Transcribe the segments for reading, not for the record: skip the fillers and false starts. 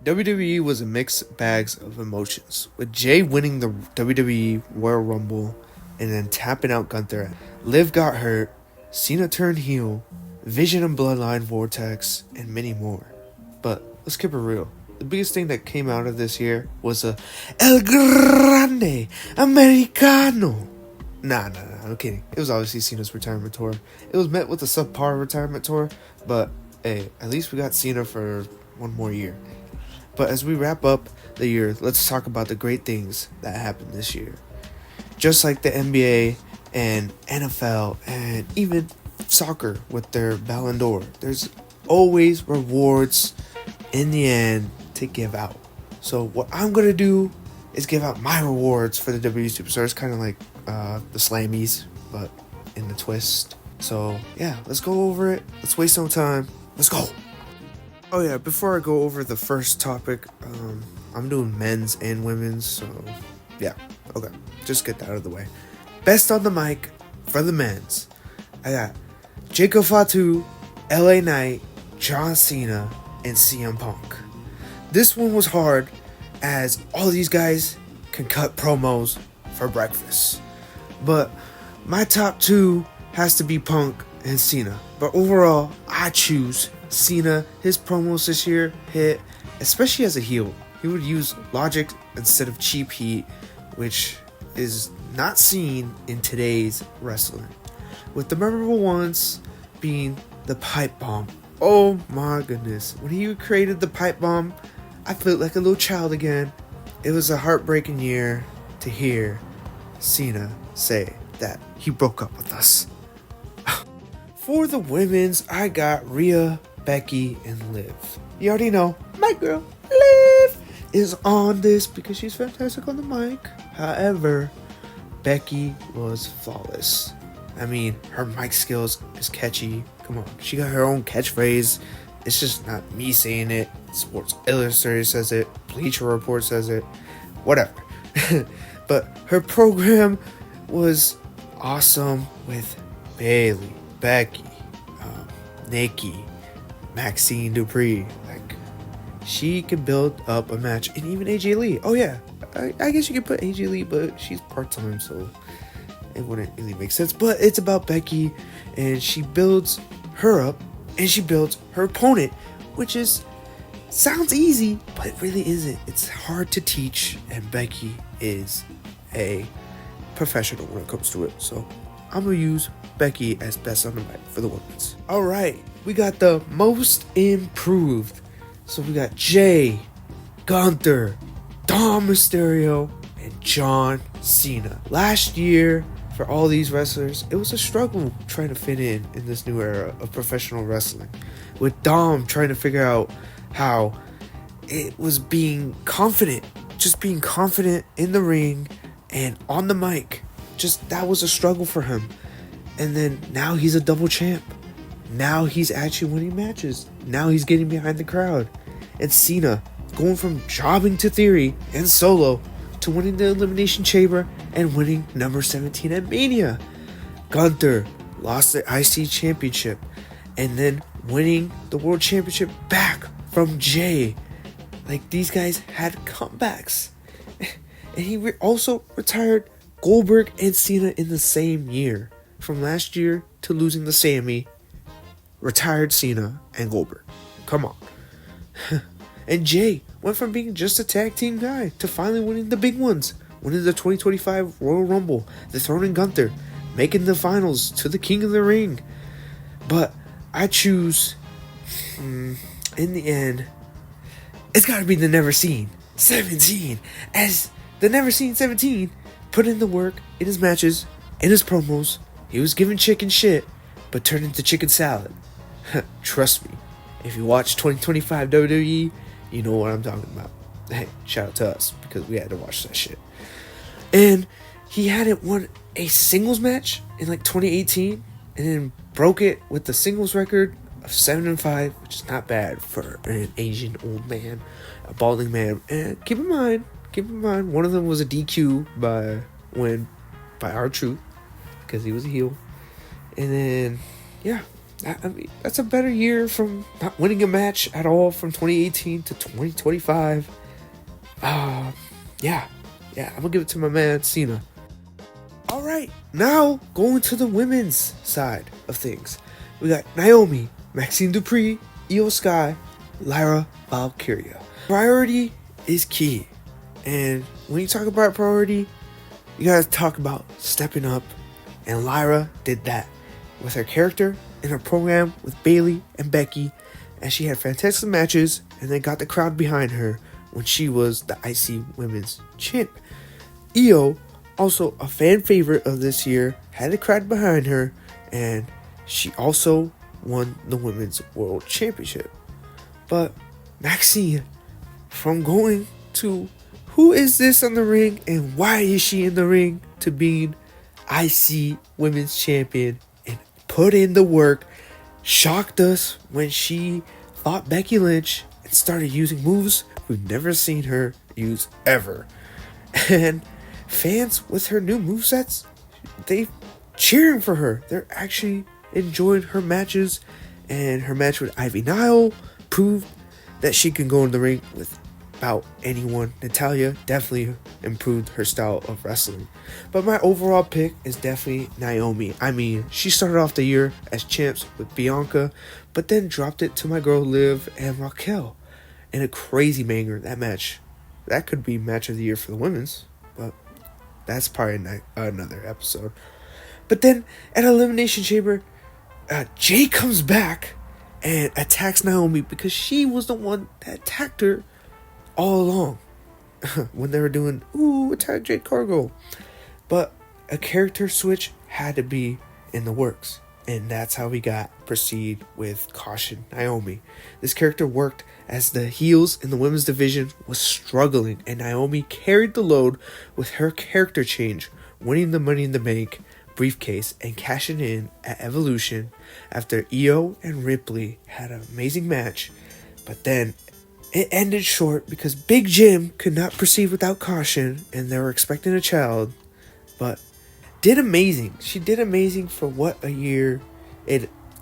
WWE was a mixed bag of emotions, with Jay winning the WWE Royal Rumble and then tapping out Gunther. Liv got hurt, Cena turned heel, Vision and Bloodline Vortex, and many more. But let's keep it real. The biggest thing that came out of this year was a El Grande Americano. Nah, I'm kidding. It was obviously Cena's retirement tour. It was met with a subpar retirement tour, but hey, at least we got Cena for one more year. But as we wrap up the year, let's talk about the great things that happened this year. Just like the NBA and NFL and even soccer with their Ballon d'Or, there's always rewards in the end to give out. So what I'm going to do is give out my rewards for the WWE Superstars, kind of like the Slammies, but in the twist. So yeah, let's go over it. Let's waste no time. Let's go. Oh yeah, before I go over the first topic, I'm doing men's and women's, so yeah, okay, just get that out of the way. Best on the mic for the men's, I got Jacob Fatu, LA Knight, John Cena, and CM Punk. This one was hard, as all these guys can cut promos for breakfast. But my top two has to be Punk and Cena. But overall, I choose Cena. His promos this year hit, especially as a heel. He would use logic instead of cheap heat, which is not seen in today's wrestling. With the memorable ones being the pipe bomb. Oh my goodness. When he created the pipe bomb, I felt like a little child again. It was a heartbreaking year to hear Cena say that he broke up with us. For the women's, I got Rhea, Becky, and Liv. You already know, my girl, Liv, is on this because she's fantastic on the mic. However, Becky was flawless. I mean, her mic skills is catchy. Come on, she got her own catchphrase. It's just not me saying it. Sports Illustrated says it. Bleacher Report says it. Whatever. But her program was awesome with Bayley, Becky, Nikki, Maxine Dupree. Like, she could build up a match. And even AJ Lee. Oh yeah, I guess you could put AJ Lee, but she's part-time, so it wouldn't really make sense. But it's about Becky, and she builds her up, and she builds her opponent, which sounds easy, but it really isn't. It's hard to teach, and Becky is a professional when it comes to it. So I'm gonna use Becky as best on the mic for the women's. All right, we got the most improved. So we got Jay, Gunther, Dom Mysterio, and John Cena. Last year, for all these wrestlers, it was a struggle trying to fit in this new era of professional wrestling. With Dom trying to figure out how it was being confident, just being confident in the ring and on the mic. Just that was a struggle for him. And then now he's a double champ. Now he's actually winning matches. Now he's getting behind the crowd. And Cena going from jobbing to Theory and Solo to winning the Elimination Chamber and winning number 17 at Mania. Gunther lost the IC Championship and then winning the World Championship back from Jay. Like, these guys had comebacks. And he also retired Goldberg and Cena in the same year. From last year to losing the Sammy, retired Cena and Goldberg. Come on. And Jay went from being just a tag team guy to finally winning the big ones. Winning the 2025 Royal Rumble, dethroning Gunther, making the finals to the King of the Ring. But I choose, in the end, it's gotta be the Never Seen 17. As the Never Seen 17 put in the work in his matches, in his promos. He was given chicken shit, but turned into chicken salad. Trust me, if you watch 2025 WWE, you know what I'm talking about. Hey, shout out to us, because we had to watch that shit. And he hadn't won a singles match in like 2018, and then broke it with the singles record of 7-5, which is not bad for an Asian old man, a balding man. And keep in mind, one of them was a DQ by R-Truth, because he was a heel. And then, yeah, I mean, that's a better year from not winning a match at all from 2018 to 2025. Yeah, I'm gonna give it to my man Cena. All right, now going to the women's side of things. We got Naomi, Maxine Dupree, Io Sky, Lyra Valkyria. Priority is key. And when you talk about priority, you gotta talk about stepping up. And Lyra did that with her character in her program with Bayley and Becky. And she had fantastic matches and then got the crowd behind her when she was the IC Women's Champ. Io, also a fan favorite of this year, had the crowd behind her. And she also won the Women's World Championship. But Maxine, from going to who is this on the ring and why is she in the ring to being IC Women's Champion and put in the work, shocked us when she fought Becky Lynch and started using moves we've never seen her use ever. And fans with her new movesets, they cheering for her. They're actually enjoying her matches, and her match with Ivy Nile proved that she can go in the ring with about anyone. Natalya definitely improved her style of wrestling. But my overall pick is definitely Naomi. I mean, she started off the year as champs with Bianca, but then dropped it to my girl Liv and Raquel in a crazy banger. That match, that could be match of the year for the women's, but that's probably another episode. But then at Elimination Chamber, Jay comes back and attacks Naomi because she was the one that attacked her all along when they were doing attack Jade Cargill. But a character switch had to be in the works, and that's how we got proceed with Caution Naomi. This character worked as the heels in the women's division was struggling, and Naomi carried the load with her character change, winning the Money in the Bank briefcase and cashing in at Evolution after Io and Ripley had an amazing match. But then it ended short because Big Jim could not proceed without Caution, and they were expecting a child. But did amazing. She did amazing for what a year.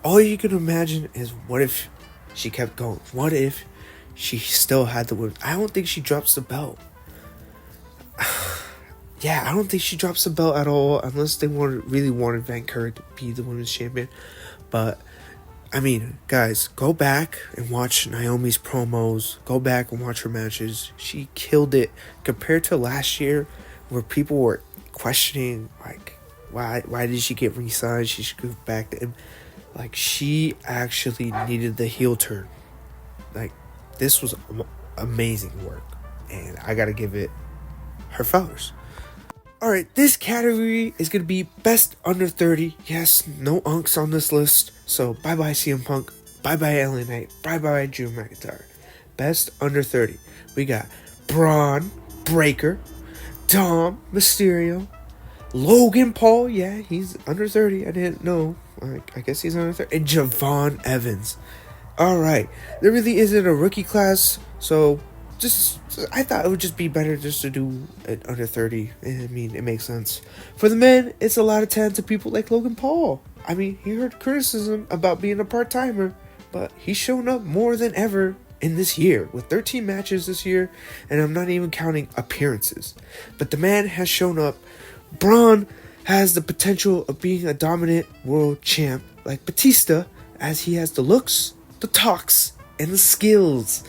All you can imagine is what if she kept going? What if she still had the win? I don't think she drops the belt. Yeah, I don't think she drops the belt at all unless they really wanted Vancouver to be the women's champion. But I mean, guys, go back and watch Naomi's promos. Go back and watch her matches. She killed it compared to last year, where people were questioning like, why did she get re-signed? She should go back to him. Like, she actually needed the heel turn. Like, this was amazing work, and I gotta give it her flowers. Alright, this category is going to be Best Under 30. Yes, no unks on this list. So, bye-bye CM Punk. Bye-bye LA Knight. Bye-bye Drew McIntyre. Best Under 30. We got Braun Breaker, Dom Mysterio, Logan Paul. Yeah, he's under 30. I didn't know. I guess he's under 30. And Javon Evans. Alright, there really isn't a rookie class, so I thought it would just be better just to do it under 30. I mean, it makes sense. For the men, it's a lot of talented people like Logan Paul. I mean, he heard criticism about being a part-timer, but he's shown up more than ever in this year with 13 matches this year, and I'm not even counting appearances. But the man has shown up. Braun has the potential of being a dominant world champ like Batista, as he has the looks, the talks, and the skills.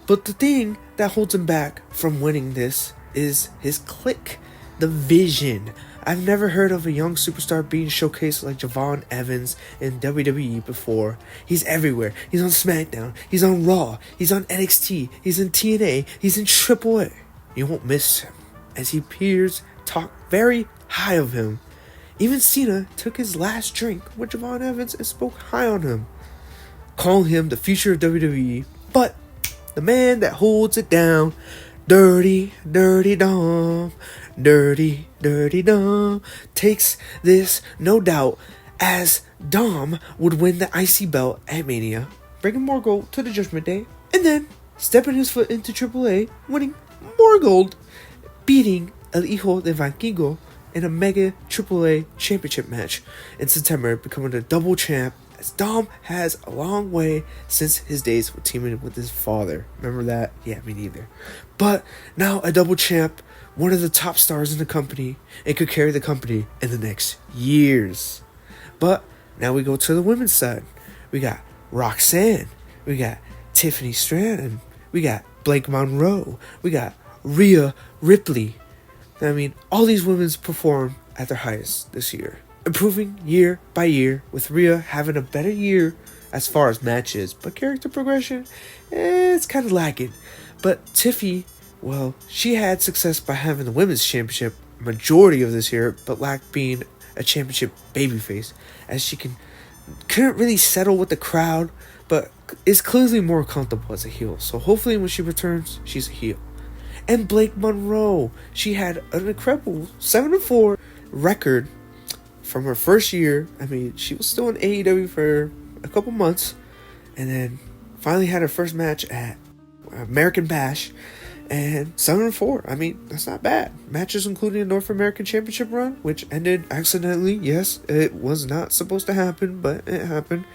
But the thing that holds him back from winning this is his clique, the vision. I've never heard of a young superstar being showcased like Javon Evans in WWE before. He's everywhere. He's on SmackDown. He's on Raw. He's on NXT. He's in TNA. He's in AAA. You won't miss him, as he peers talk very high of him. Even Cena took his last drink with Javon Evans and spoke high on him, calling him the future of WWE. But the man that holds it down, Dirty Dom, Dirty Dom, takes this, no doubt, as Dom would win the IC belt at Mania, bringing more gold to the Judgment Day, and then stepping his foot into AAA, winning more gold, beating El Hijo de Vanquigo in a mega AAA championship match in September, becoming a double champ as Dom has a long way since his days with teaming with his father. Remember that? Yeah, me neither. But now a double champ, one of the top stars in the company, and could carry the company in the next years. But now we go to the women's side. We got Roxanne. We got Tiffany Stratton. We got Blake Monroe. We got Rhea Ripley. I mean, all these women perform at their highest this year, improving year by year, with Rhea having a better year as far as matches, but character progression, it's kind of lacking. But Tiffy, well, she had success by having the women's championship majority of this year, but lacked being a championship babyface, as she couldn't really settle with the crowd, but is clearly more comfortable as a heel. So hopefully when she returns, she's a heel. And Blake Monroe, she had an incredible 7-4 record from her first year. I mean, she was still in AEW for a couple months, and then finally had her first match at American Bash, and 7-4. I mean, that's not bad. Matches including a North American Championship run, which ended accidentally. Yes, it was not supposed to happen, but it happened.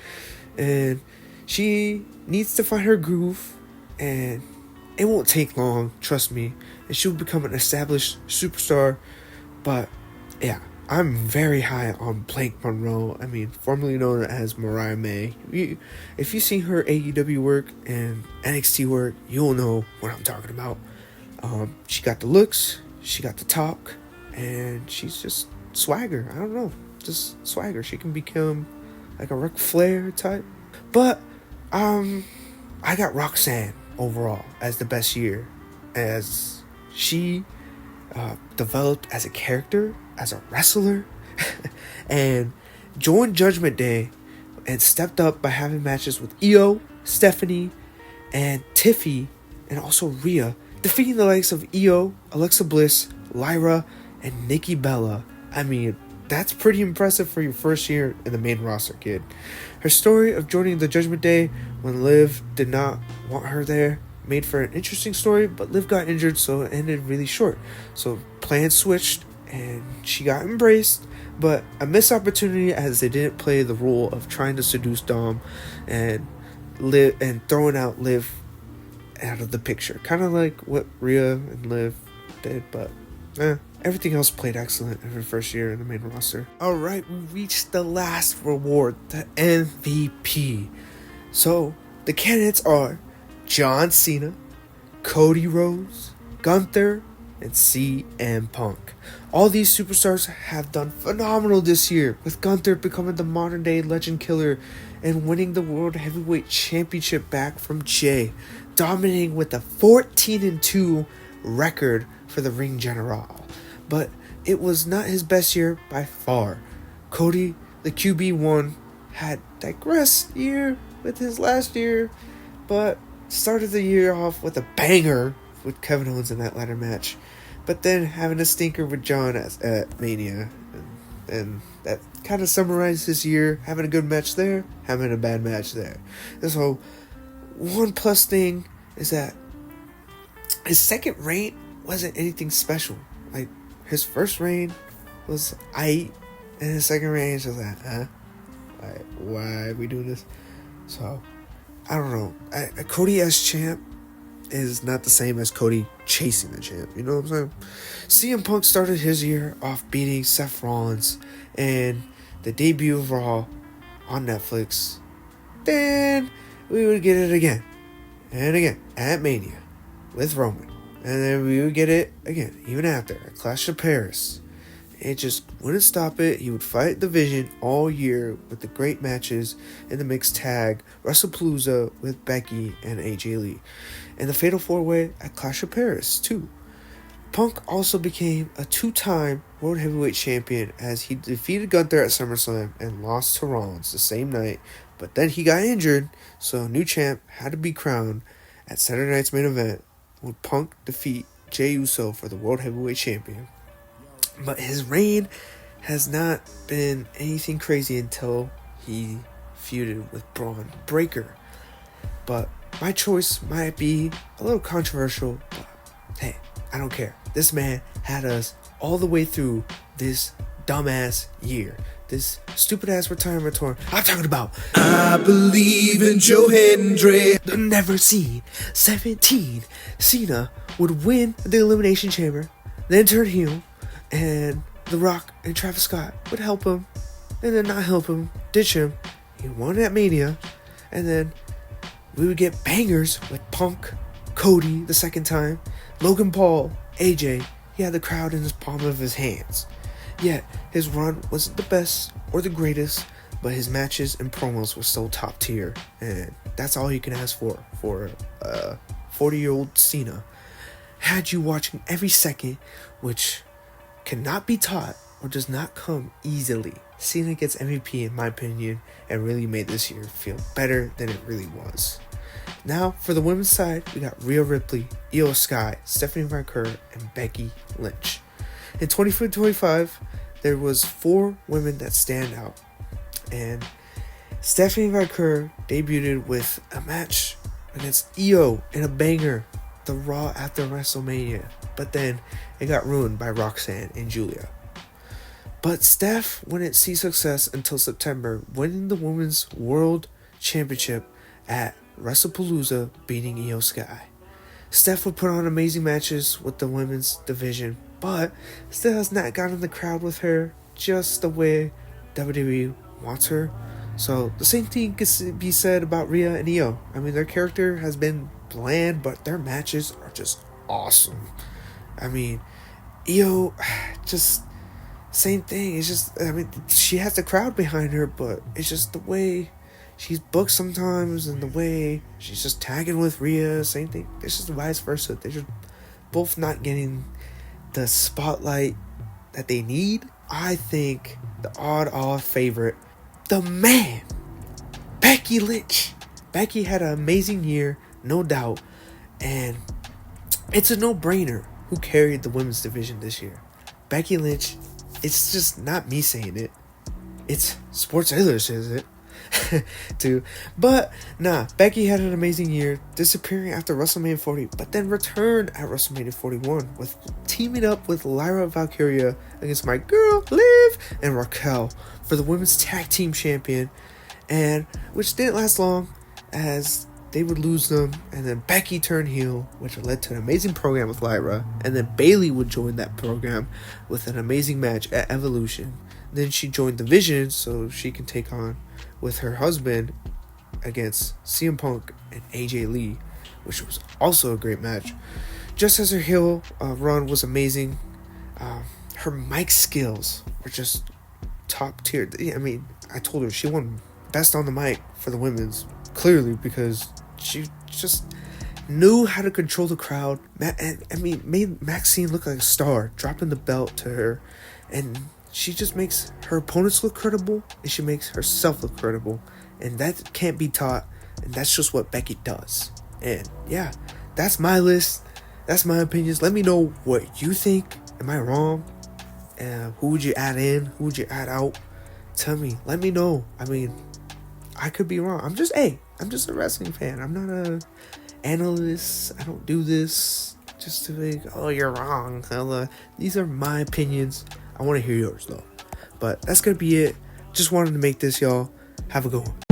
And she needs to find her groove, and it won't take long, trust me, and she'll become an established superstar. But yeah, I'm very high on Blake Monroe. I mean, formerly known as Mariah May. If you see her AEW work and NXT work, you'll know what I'm talking about. She got the looks, she got the talk, and she's just swagger. I don't know, just swagger. She can become like a Ric Flair type. But I got Roxanne overall as the best year, as she developed as a character, as a wrestler, and joined Judgment Day and stepped up by having matches with Io, Stephanie, and Tiffy, and also Rhea, defeating the likes of Io, Alexa Bliss, Lyra, and Nikki Bella. I mean, that's pretty impressive for your first year in the main roster, kid. Her story of joining the Judgment Day when Liv did not want her there made for an interesting story, but Liv got injured, so it ended really short. So plans switched, and she got embraced, but a missed opportunity as they didn't play the role of trying to seduce Dom and Liv, and throwing out Liv out of the picture, kind of like what Rhea and Liv did. But everything else played excellent in her first year in the main roster. Alright, we reached the last reward, the MVP. So the candidates are John Cena, Cody Rhodes, Gunther, and CM Punk. All these superstars have done phenomenal this year, with Gunther becoming the modern day legend killer and winning the World Heavyweight Championship back from Jay, dominating with a 14-2 record for the Ring General. But it was not his best year by far. Cody, the QB1, had digressed year with his last year, but started the year off with a banger with Kevin Owens in that ladder match, but then having a stinker with John at Mania, and that kind of summarized his year, having a good match there, having a bad match there. And so one plus thing is that his second reign wasn't anything special. Like, his first reign was aight, and his second reign is just like, like, why are we doing this? So I don't know. Cody as champ is not the same as Cody chasing the champ. You know what I'm saying? CM Punk started his year off beating Seth Rollins and the debut of Raw on Netflix. Then we would get it again and again at Mania with Roman. And then we would get it again, even after, at Clash of Paris. It just wouldn't stop it. He would fight Division all year with the great matches in the mixed tag WrestlePalooza with Becky and AJ Lee, and the Fatal 4-Way at Clash of Paris too. Punk also became a 2-time World Heavyweight Champion as he defeated Gunther at SummerSlam and lost to Rollins the same night, but then he got injured, so a new champ had to be crowned at Saturday night's main event, would Punk defeat Jey Uso for the World Heavyweight Champion. But his reign has not been anything crazy until he feuded with Braun Breaker. But my choice might be a little controversial, but hey, I don't care. This man had us all the way through this dumbass year. this stupid ass retirement tour. I'm talking about I believe in Joe Hendry. the never seen 17. Cena would win the Elimination Chamber, then turn heel, and The Rock and Travis Scott would help him, and then not help him, ditch him. He won at Mania, and then we would get bangers with Punk, Cody the second time, Logan Paul, AJ. He had the crowd in his palm of his hands. Yet his run wasn't the best or the greatest, but his matches and promos were still top tier, and that's all you can ask for 40-year-old Cena. Had you watching every second, which cannot be taught or does not come easily. Cena gets MVP in my opinion, and really made this year feel better than it really was. Now for the women's side, we got Rhea Ripley, Io Sky, Stephanie McMahon, and Becky Lynch. In 2025, there was 4 women that stand out, and Stephanie McMahon debuted with a match against Io in a banger, the Raw after WrestleMania, but then it got ruined by Roxanne and Julia. But Steph wouldn't see success until September, winning the Women's World Championship at WrestlePalooza, beating Io Sky. Steph would put on amazing matches with the women's division, but still has not gotten the crowd with her just the way WWE wants her. So the same thing could be said about Rhea and Io. I mean, their character has been bland, but their matches are just awesome. I mean, Io, just same thing. It's just, I mean, she has the crowd behind her, but it's just the way she's booked sometimes, and the way she's just tagging with Rhea. Same thing. It's just vice versa. They're just both not getting the spotlight that they need. I think the odd favorite, the man, Becky Lynch. Becky had an amazing year, no doubt, and it's a no-brainer who carried the women's division this year. Becky Lynch. It's just not me saying it. It's Sports Illustrated says it. Too. But nah, Becky had an amazing year, disappearing after WrestleMania 40, but then returned at WrestleMania 41 with teaming up with Lyra Valkyria against my girl Liv and Raquel for the women's tag team champion, and which didn't last long as they would lose them, and then Becky turned heel, which led to an amazing program with Lyra, and then Bayley would join that program with an amazing match at Evolution. Then she joined the Vision so she can take on with her husband against CM Punk and AJ Lee, which was also a great match. Just as her heel run was amazing, her mic skills were just top tier. I mean, I told her she won best on the mic for the women's, clearly, because she just knew how to control the crowd. Made Maxine look like a star, dropping the belt to her, and she just makes her opponents look credible, and she makes herself look credible, and that can't be taught, and that's just what Becky does. And yeah, that's my list. That's my opinions. Let me know what you think. Am I wrong? Who would you add in? Who would you add out? Tell me. Let me know. I mean, I could be wrong. I'm just a wrestling fan. I'm not a analyst. I don't do this just to think, oh, you're wrong. These are my opinions. I want to hear yours, though. But that's going to be it. Just wanted to make this, y'all. Have a good one.